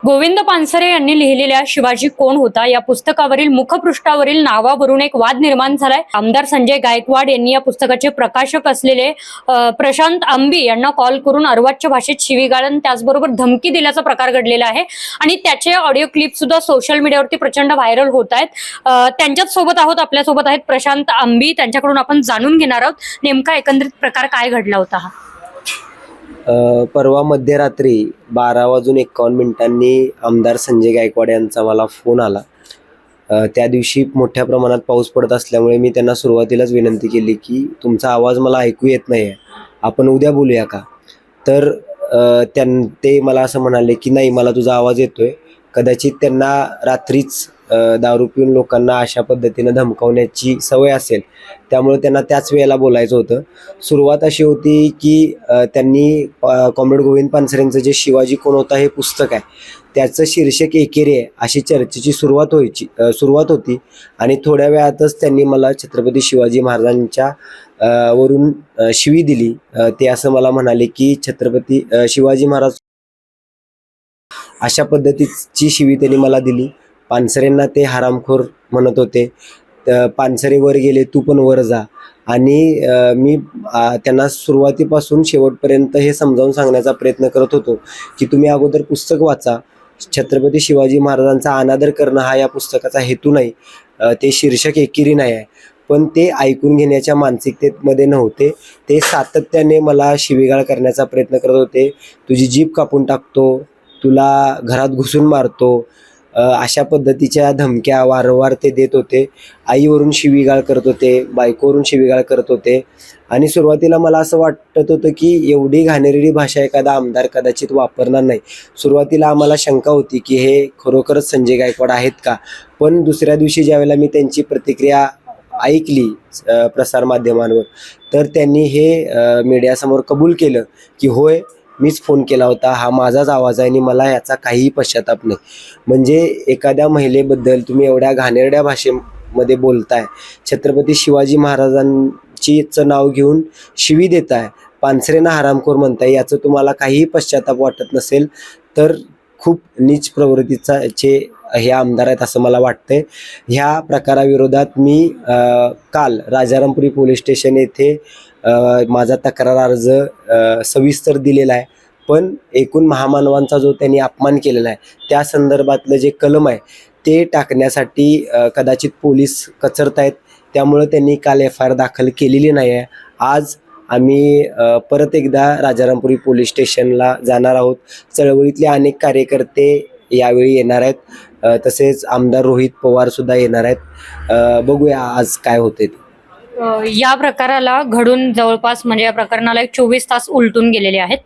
गोविंद पानसरे यांनी लिहिलेल्या शिवाजी कोण होता या पुस्तकावरील मुखपृष्ठावरील नावावरून एक वाद निर्माण झालाय। आमदार संजय गायकवाड यांनी या पुस्तकाचे प्रकाशक असलेले प्रशांत आंबी यांना कॉल करून अर्वाच्य भाषेत शिवीगाळ त्याचबरोबर धमकी दिल्याचा प्रकार घडलेला आहे आणि त्याचे ऑडिओ क्लिप सुद्धा सोशल मीडियावरती प्रचंड व्हायरल होत आहेत। त्यांच्याच सोबत आहोत, आपल्या सोबत आहेत प्रशांत आंबी। त्यांच्याकडून आपण जाणून घेणार आहोत नेमका एकंदरीत प्रकार काय घडला होता हा। परवा मध्यरात्री 12:51 आमदार संजय गायकवाड यांचा मला फोन आला। त्या दिवशी मोठ्या प्रमाणात पाऊस पडत असल्यामुळे मी त्यांना सुरुवातीलाच विनंती केली की तुमचा आवाज मला ऐकू येत नाही आहे, आपण उद्या बोलूया का। तर ते मला असं म्हणाले की नाही, मला तुझा आवाज येतोय। कदाचित त्यांना रात्रीच दारू पिऊन लोकांना अशा पद्धतीनं धमकावण्याची सवय असेल, त्यामुळे त्यांना त्याच वेळेला बोलायचं होतं। सुरुवात अशी होती की त्यांनी कॉम्रेड गोविंद पानसरेंचं जे शिवाजी कोण होता हे पुस्तक आहे त्याचं शीर्षक एकेरी आहे अशी चर्चेची सुरुवात होती आणि थोड्या वेळातच त्यांनी मला छत्रपती शिवाजी महाराजांच्या वरून शिवी दिली। ते असं मला म्हणाले की छत्रपती शिवाजी महाराज अशा पद्धतीची शिवी त्यांनी मला दिली। पानसरेंना ते हरामखोर म्हणत होते। पानसरे वर गेले, तू पण वर जा। आणि मी त्यांना सुरुवातीपासून शेवटपर्यंत हे समजावून सांगण्याचा प्रयत्न करत होतो की तुम्ही अगोदर पुस्तक वाचा। छत्रपती शिवाजी महाराजांचा अनादर करणं हा या पुस्तकाचा हेतू नाही, ते शीर्षक एकेरी नाही आहे। पण ते ऐकून घेण्याच्या मानसिकतेमध्ये नव्हते, ते सातत्याने मला शिवीगाळ करण्याचा प्रयत्न करत होते। तुझी जीभ कापून टाकतो, तुला घरात घुसून मारतो, अशा पद्धतीच्या धमक्या वारंवार ते देत होते। आईवरून शिवीगाळ करत होते, बायकोवरून शिवीगाळ करत होते। आणि सुरुवातीला मला असं वाटत होतं की एवढी घाणेरडी भाषा एखादा आमदार कदाचित वापरणार नाही। सुरुवातीला आम्हाला शंका होती की हे खरोखरच संजय गायकवाड आहेत का। पण दुसऱ्या दिवशी ज्यावेळेला मी त्यांची प्रतिक्रिया ऐकली प्रसारमाध्यमांवर, तर त्यांनी हे मीडियासमोर कबूल केलं की होय, मीच फोन केला होता, हा माझाच आवाज आहे आणि मला याचा काहीही पश्चाताप नाही। म्हणजे एखाद्या महिलेबद्दल तुम्ही एवढ्या घाणेरड्या भाषेमध्ये बोलताय, छत्रपती शिवाजी महाराजांचीचं नाव घेऊन शिवी देताय, पानसरेंना हरामखोर म्हणताय, याचं तुम्हाला काहीही पश्चाताप वाटत नसेल तर खूप नीच प्रवृत्तीचे हे आमदार आहेत असं मला वाटतंय। ह्या प्रकाराविरोधात मी काल राजारामपुरी पोलीस स्टेशन येथे माझा तक्रार अर्ज सविस्तर दिलेला आहे। पण एकूण महामानवांचा जो त्यांनी अपमान केलेला आहे त्या संदर्भातलं जे कलम आहे ते टाकण्यासाठी कदाचित पोलीस कचरत आहेत, त्यामुळं त्यांनी काल FIR दाखल केलेली नाही आहे। आज आम्ही परत एकदा राजारामपुरी पोलीस स्टेशनला जाणार आहोत। चळवळीतले अनेक कार्यकर्ते यावेळी येणार आहेत, तसेच आमदार रोहित पवार सुद्धा येणार आहेत। बघूया आज काय होते ते। या प्रकाराला घडून जवळपास म्हणजे या प्रकरणाला 24 तास उलटून गेलेले आहेत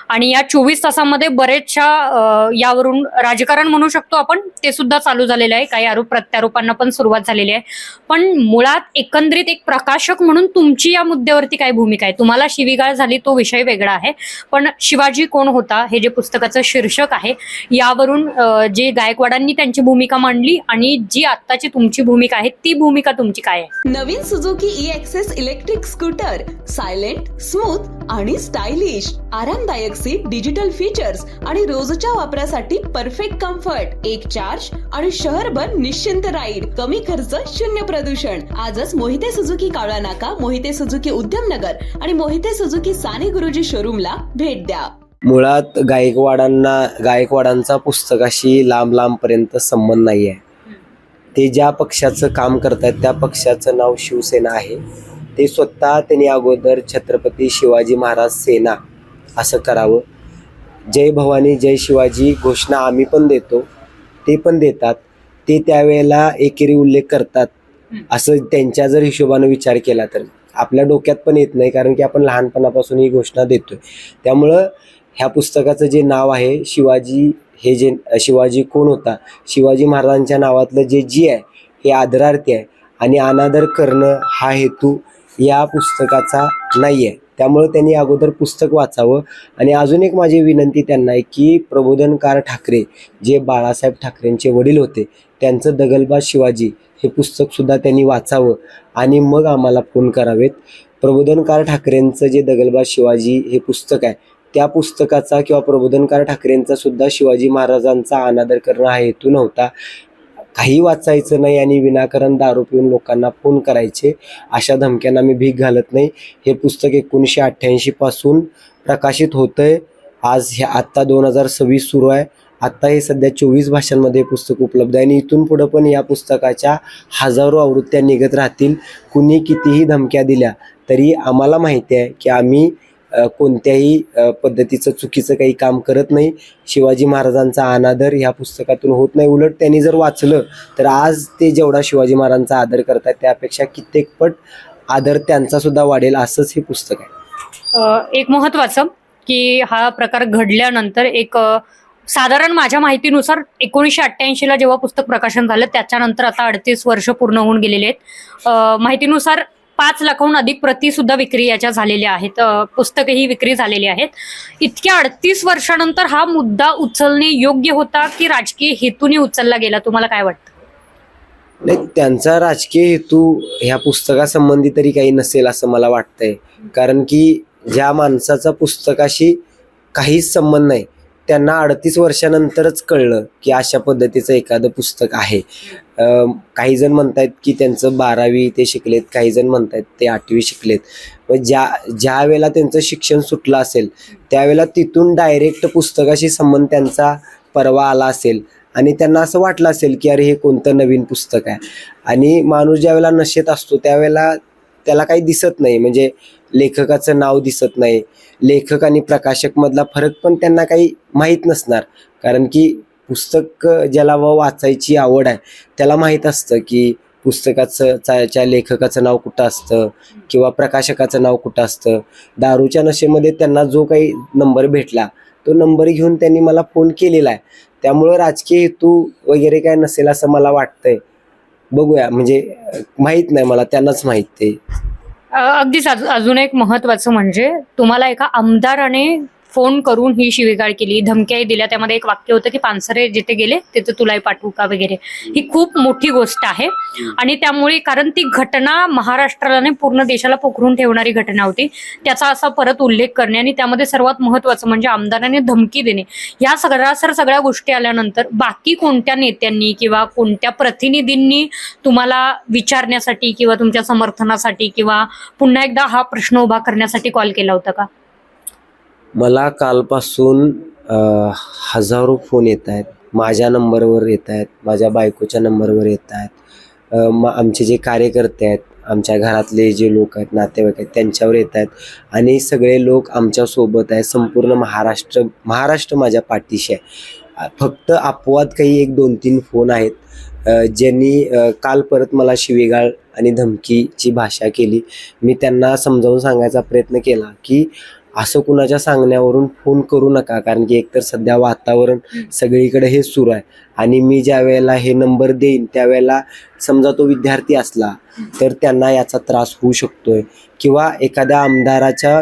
आणि या 24 तासामध्ये बरेचशा यावरून राजकारण म्हणू शकतो आपण, ते सुद्धा चालू झालेलं आहे। काही आरोप प्रत्यारोपांना पण सुरुवात झालेली आहे। पण मुळात एकंदरीत एक प्रकाशक म्हणून तुमची या मुद्द्यावरती काय भूमिका आहे? तुम्हाला शिवीगाळ झाली तो विषय वेगळा आहे, पण शिवाजी कोण होता हे जे पुस्तकाचं शीर्षक आहे यावरून जे गायकवाडांनी त्यांची भूमिका मांडली आणि जी आत्ताची तुमची भूमिका आहे ती भूमिका तुमची काय आहे? नवीन Suzuki Access electric scooter, silent, smooth आणि स्टायलिश, आरामदायक सीट, डिजिटल फीचर्स आणि रोजच्या वापरासाठी परफेक्ट कम्फर्ट, एक चार्ज आणि शहरभर निश्चिंत राईड, कमी खर्च, शून्य प्रदूषण। आजच मोहिते सुझुकी कावळा नाका, मोहिते सुझुकी उद्यमनगर आणि मोहिते सुझुकी साने गुरुजी शोरूमला भेट द्या। मुळात गायकवाडांचा पुस्तकाशी लांब पर्यंत संबंध नाही आहे। ते ज्या पक्षाचं काम करतात त्या पक्षाचं नाव शिवसेना आहे। ते स्वतः त्यांनी अगोदर छत्रपती शिवाजी महाराज सेना असं करावं। जय भवानी जय शिवाजी घोषणा आम्ही पण देतो, ते पण देतात, ते त्यावेळेला एकेरी उल्लेख करतात असं त्यांच्या जर हिशोबानं विचार केला तर आपल्या डोक्यात पण येत नाही, कारण की आपण लहानपणापासून ही घोषणा देतोय। त्यामुळं ह्या पुस्तकाचं जे नाव आहे शिवाजी, हे जे शिवाजी कोण होता, शिवाजी महाराजांच्या नावातलं जे जी आहे हे आदरार्थी आहे आणि अनादर करणं हा हेतू या पुस्तकाचा नाही आहे। त्यामुळे त्यांनी अगोदर पुस्तक वाचावं। आणि अजून एक माझी विनंती त्यांना आहे की प्रबोधनकार ठाकरे जे बाळासाहेब ठाकरेंचे वडील होते त्यांचं दगलबाज शिवाजी हे पुस्तकसुद्धा त्यांनी वाचावं आणि मग आम्हाला फोन करावेत। प्रबोधनकार ठाकरेंचं जे दगलबाज शिवाजी हे पुस्तक आहे त्या पुस्तकाचा किंवा प्रबोधनकार ठाकरेंचा सुद्धा शिवाजी महाराजांचा अनादर करणं हा हेतू नव्हता. काही वाचायचं नाही आणि विनाकारण दारू पिऊन लोकांना फोन करायचे अशा धमक्यांना मी भीक घालत नाही. हे पुस्तक 1988 पासून प्रकाशित होतंय. आज हे आत्ता 2026 सुरू आहे. आत्ता हे सध्या 24 भाषांमध्ये पुस्तक उपलब्ध आहे आणि इथून पुढं पण या पुस्तकाच्या हजारो आवृत्त्या निघत राहतील. कुणी कितीही धमक्या दिल्या तरी आम्हाला माहिती आहे की आम्ही कोणत्याही पद्धतीचं चुकीचं काही काम करत नाही. शिवाजी महाराजांचा अनादर ह्या पुस्तकातून होत नाही. उलट त्यांनी जर वाचलं तर आज ते जेवढा शिवाजी महाराजांचा आदर करतात त्यापेक्षा कित्येक पट आदर त्यांचा सुद्धा वाढेल असंच हे पुस्तक आहे. एक महत्वाचं की हा प्रकार घडल्यानंतर एक साधारण माझ्या माहितीनुसार 1988ला जेव्हा पुस्तक प्रकाशन झालं त्याच्यानंतर आता 38 वर्ष पूर्ण होऊन गेलेले आहेत. माहितीनुसार 5 लाखाहून अधिक प्रती सुद्धा विक्री याच्या झालेल्या आहेत. पुस्तकही विक्री झालेली आहेत. इतक्या 38 वर्षानंतर हा मुद्दा उचलणे योग्य होता की राजकीय हेतूने उचलला गेला, तुम्हाला काय वाटतं? नाही, त्यांचा राजकीय हेतू ह्या पुस्तकासंबंधी तरी काही नसेल असं मला वाटतंय. कारण की ज्या माणसाचा पुस्तकाशी काहीच संबंध नाही त्यांना 38 वर्षानंतरच कळलं की अशा पद्धतीचं एखादं पुस्तक आहे. काही जण म्हणतायत की त्यांचं 12वी ते शिकलेत, काही जण म्हणतायत ते 8वी शिकलेत. पण ज्या वेळेला त्यांचं शिक्षण सुटलं असेल त्यावेळेला तिथून डायरेक्ट पुस्तकाशी संबंध त्यांचा परवा आला असेल आणि त्यांना असं वाटलं असेल की अरे हे कोणतं नवीन पुस्तक आहे. आणि माणूस ज्या वेळेला नशेत असतो त्यावेळेला त्याला काही दिसत नाही, म्हणजे लेखकाचं नाव दिसत नाही, लेखक आणि प्रकाशक मधला फरक पण त्यांना काही माहीत नसणार. कारण की पुस्तक ज्याला वाचायची आवड आहे त्याला माहीत असतं की पुस्तकाचं लेखकाचं नाव कुठं असतं किंवा प्रकाशकाचं नाव कुठं असतं. दारूच्या नशेमध्ये त्यांना जो काही नंबर भेटला तो नंबर घेऊन त्यांनी मला फोन केलेला आहे. त्यामुळं राजकीय हेतू वगैरे काय नसेल असं मला वाटतंय. बघूया, म्हणजे माहीत नाही मला, त्यांनाच माहीत ते. अगदीच अजून एक महत्वाचं म्हणजे तुम्हाला एका आमदाराने फोन करून ही शिवीगाळ केली, धमक्याही दिल्या. त्यामध्ये एक वाक्य होतं की पानसरे जिथे गेले तिथे तुलाही पाठवू का वगैरे. ही खूप मोठी गोष्ट आहे आणि त्यामुळे कारण ती घटना महाराष्ट्राला नाही पूर्ण देशाला पोखरून ठेवणारी घटना होती. त्याचा असा परत उल्लेख करणे आणि त्यामध्ये सर्वात महत्वाचं म्हणजे आमदाराने धमकी देणे. या सगळ्या गोष्टी आल्यानंतर बाकी कोणत्या नेत्यांनी किंवा कोणत्या प्रतिनिधींनी तुम्हाला विचारण्यासाठी किंवा तुमच्या समर्थनासाठी किंवा पुन्हा एकदा हा प्रश्न उभा करण्यासाठी कॉल केला होता का? मला कालपासून हजारो फोन येत आहेत. माझ्या नंबरवर येत आहेत, माझ्या बायकोच्या नंबरवर येत आहेत, आमचे जे कार्यकर्ते आहेत, आमच्या घरातले जे लोक आहेत, नातेवाईक आहेत त्यांच्यावर येत आहेत. आणि सगळे लोक आमच्यासोबत आहेत. संपूर्ण महाराष्ट्र माझ्या पाठीशी आहे. फक्त अपवाद काही 1-2-3 फोन आहेत ज्यांनी काल परत मला शिवीगाळ आणि धमकीची भाषा केली. मी त्यांना समजावून सांगायचा प्रयत्न केला की असं कुणाच्या सांगण्यावरून फोन करू नका, कारण की एकतर सध्या वातावरण सगळीकडे हे सुरू आहे. आणि मी ज्या वेळेला हे नंबर देईन त्यावेळेला समजा तो विद्यार्थी असला तर त्यांना याचा त्रास होऊ शकतोय किंवा एखाद्या आमदाराच्या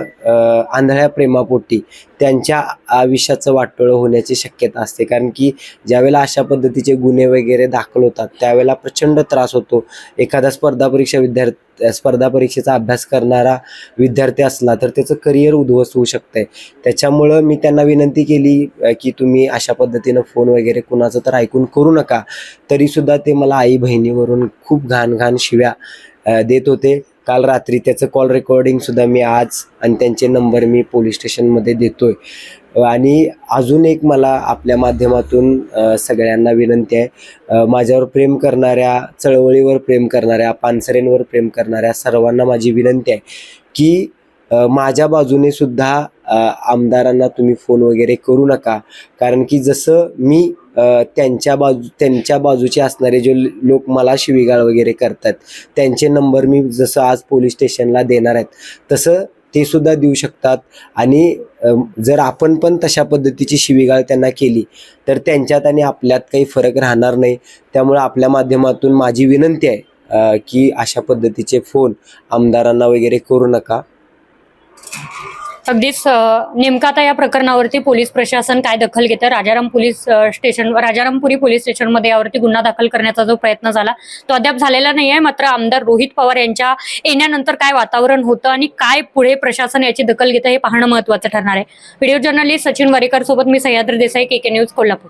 आंधळ्या प्रेमापोटी त्यांच्या आयुष्याचं वाटोळं होण्याची शक्यता असते. कारण की ज्यावेळेला अशा पद्धतीचे गुन्हे वगैरे दाखल होतात त्यावेळेला प्रचंड त्रास होतो. एखादा स्पर्धा परीक्षेचा अभ्यास करणारा विद्यार्थी असला तर त्याचं करिअर उद्ध्वस्त होऊ शकतंय. त्याच्यामुळं मी त्यांना विनंती केली की तुम्ही अशा पद्धतीनं फोन वगैरे कुणाचं तर ऐकून करू नका. तरीसुद्धा ते मला आई बहिणीवरून खूप घाण शिव्या देत होते. काल रात्री त्याचं कॉल रेकॉर्डिंग सुद्धा मी आज आणि त्यांचे नंबर मी पोलीस स्टेशनमध्ये देतोय. आणि अजून एक मला आपल्या माध्यमातून सगळ्यांना विनंती आहे, माझ्यावर प्रेम करणाऱ्या, चळवळीवर प्रेम करणाऱ्या, पानसरेंवर प्रेम करणाऱ्या सर्वांना माझी विनंती आहे की माझ्या बाजूने सुद्धा आमदारांना तुम्ही फोन वगैरे करू नका. कारण की जसं मी त्यांच्या बाजूचे असणारे जे लोक मला शिवीगाळ वगैरे करतात त्यांचे नंबर मी जसं आज पोलीस स्टेशनला देणार आहेत तसं ते सुद्धा देऊ शकतात. आणि जर आपण पण तशा पद्धतीची शिवीगाळ त्यांना केली तर त्यांच्यात आणि आपल्यात काही फरक राहणार नाही. त्यामुळे आपल्या माध्यमातून माझी विनंती आहे की अशा पद्धतीचे फोन आमदारांना वगैरे करू नका. अगदीच नेमकं आता या प्रकरणावरती पोलीस प्रशासन काय दखल घेतं, राजारामपुरी पोलीस स्टेशनमध्ये यावरती गुन्हा दाखल करण्याचा जो प्रयत्न झाला तो अद्याप झालेला नाही आहे. मात्र आमदार रोहित पवार यांच्या येण्यानंतर काय वातावरण होतं आणि काय पुढे प्रशासन याची दखल घेतं हे पाहणं महत्त्वाचं ठरणार आहे. व्हिडिओ जर्नलिस्ट सचिन वारेकर सोबत मी सह्याद्री देसाई, KK न्यूज, कोल्हापूर.